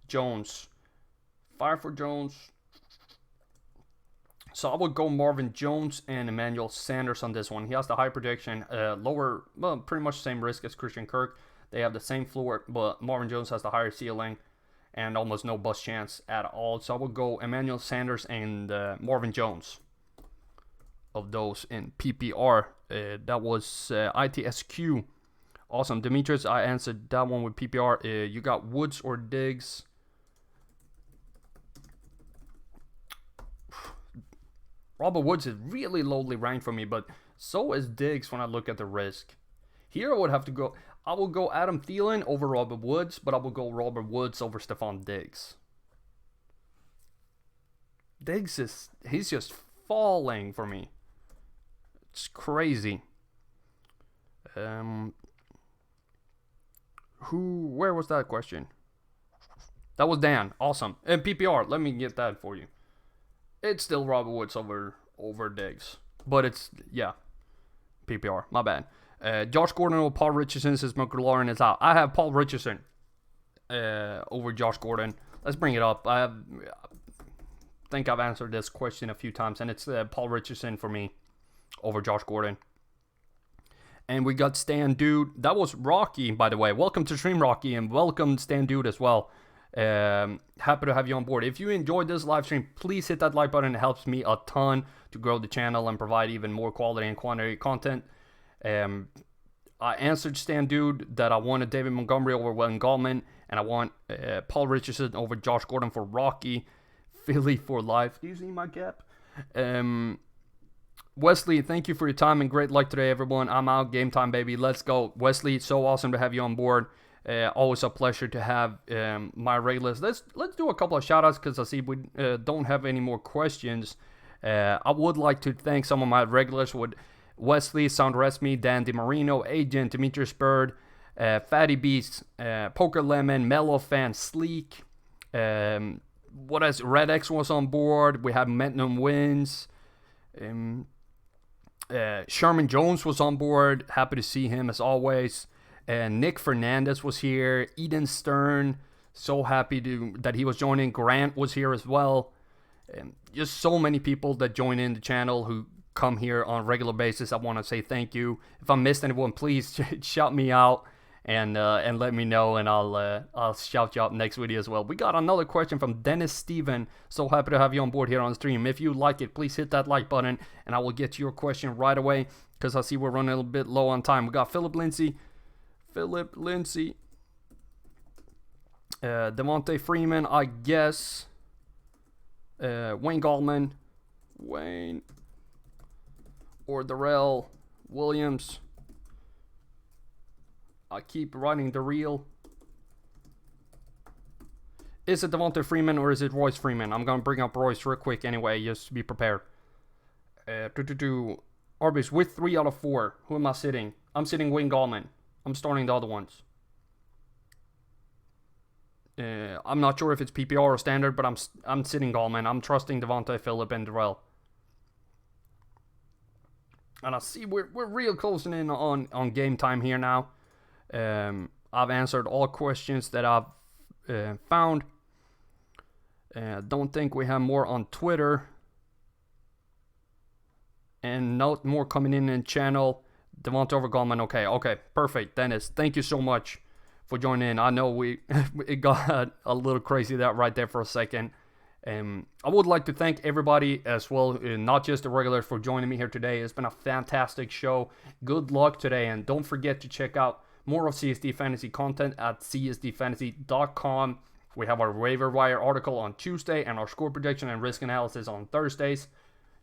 Speaker 1: Jones. 5 for Jones. So I would go Marvin Jones and Emmanuel Sanders on this one. He has the high prediction, lower, well, pretty much the same risk as Christian Kirk. They have the same floor, but Marvin Jones has the higher ceiling and almost no bust chance at all. So I would go Emmanuel Sanders and Marvin Jones of those in PPR. That was ITSQ. Awesome. Demetrius, I answered that one with PPR. You got Woods or Diggs? Robert Woods is really lowly ranked for me, but so is Diggs when I look at the risk. Here I would have to go, I will go Adam Thielen over Robert Woods, but I will go Robert Woods over Stephon Diggs. He's just falling for me. It's crazy. Where was that question? That was Dan. Awesome. And PPR, let me get that for you. It's still Robert Woods over Diggs. But it's, yeah, PPR. My bad. Josh Gordon or Paul Richardson since McLaurin is out. I have Paul Richardson over Josh Gordon. Let's bring it up. I think I've answered this question a few times, and it's Paul Richardson for me over Josh Gordon. And we got Stan Dude. That was Rocky, by the way. Welcome to stream, Rocky, and welcome Stan Dude as well. Happy to have you on board. If you enjoyed this live stream, please hit that like button. It helps me a ton to grow the channel and provide even more quality and quantity content. I answered Stan Dude that I wanted David Montgomery over Wayne Gallman, and I want Paul Richardson over Josh Gordon for Rocky. Philly for life. Do you see my gap? Wesley, thank you for your time and great luck today, everyone. I'm out. Game time, baby. Let's go. Wesley, so awesome to have you on board. Always a pleasure to have my regulars. Let's do a couple of shout outs because I see we don't have any more questions. I would like to thank some of my regulars with Wesley, Sound Resmi, Dan DiMarino, Agent, Demetrius Bird, Fatty Beast, Poker Lemon, Mellow Fan, Sleek. What else? Red X was on board. We have Metnum Wins. Sherman Jones was on board. Happy to see him as always. Nick Fernandez was here. Eden Stern, so happy that he was joining. Grant was here as well. Just so many people that join in the channel who come here on a regular basis. I want to say thank you. If I missed anyone, please shout me out and let me know, and I'll shout you out next video as well. We got another question from Dennis Steven. So happy to have you on board here on the stream. If you like it, please hit that like button, and I will get to your question right away because I see we're running a little bit low on time. We got Philip Lindsay, Devontae Freeman, I guess. Wayne Gallman, or Darrell Williams. I keep writing the reel. Is it Devontae Freeman or is it Royce Freeman? I'm gonna bring up Royce real quick anyway, just to be prepared. Arbis with 3 out of 4. Who am I sitting? I'm sitting Wayne Gallman. I'm starting the other ones. I'm not sure if it's PPR or standard, but I'm sitting Gallman. I'm trusting Devontae, Phillip, and Darrell. And I see we're real closing in on game time here now. I've answered all questions that I've found. Don't think we have more on Twitter. And no more coming in channel. Devontae over Gallman. Okay, perfect. Dennis, thank you so much for joining in. I know it got a little crazy right there for a second. I would like to thank everybody as well, not just the regulars, for joining me here today. It's been a fantastic show. Good luck today, and don't forget to check out more of CSD Fantasy content at csdfantasy.com. We have our waiver wire article on Tuesday and our score prediction and risk analysis on Thursdays.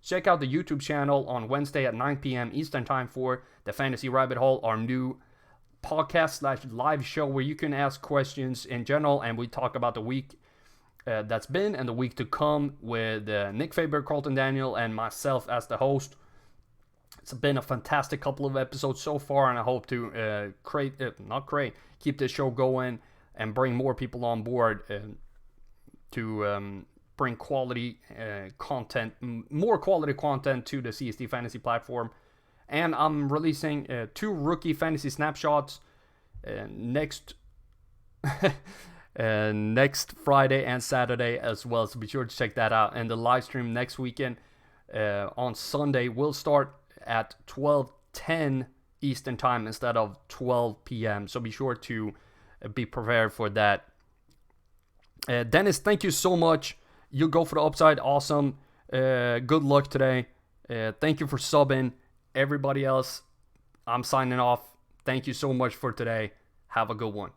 Speaker 1: Check out the YouTube channel on Wednesday at 9 p.m. Eastern Time for the Fantasy Rabbit Hole, our new podcast/live show where you can ask questions in general, and we talk about the week that's been and the week to come with Nick Faber, Carlton Daniel, and myself as the host. It's been a fantastic couple of episodes so far, and I hope to keep this show going and bring more people on board to bring quality content, more quality content to the CSD Fantasy platform. And I'm releasing 2 rookie fantasy snapshots next Friday and Saturday as well. So be sure to check that out. And the live stream next weekend on Sunday will start at 12:10 Eastern Time instead of 12 p.m. So be sure to be prepared for that. Dennis, thank you so much. You go for the upside. Awesome. Good luck today. Thank you for subbing. Everybody else, I'm signing off. Thank you so much for today. Have a good one.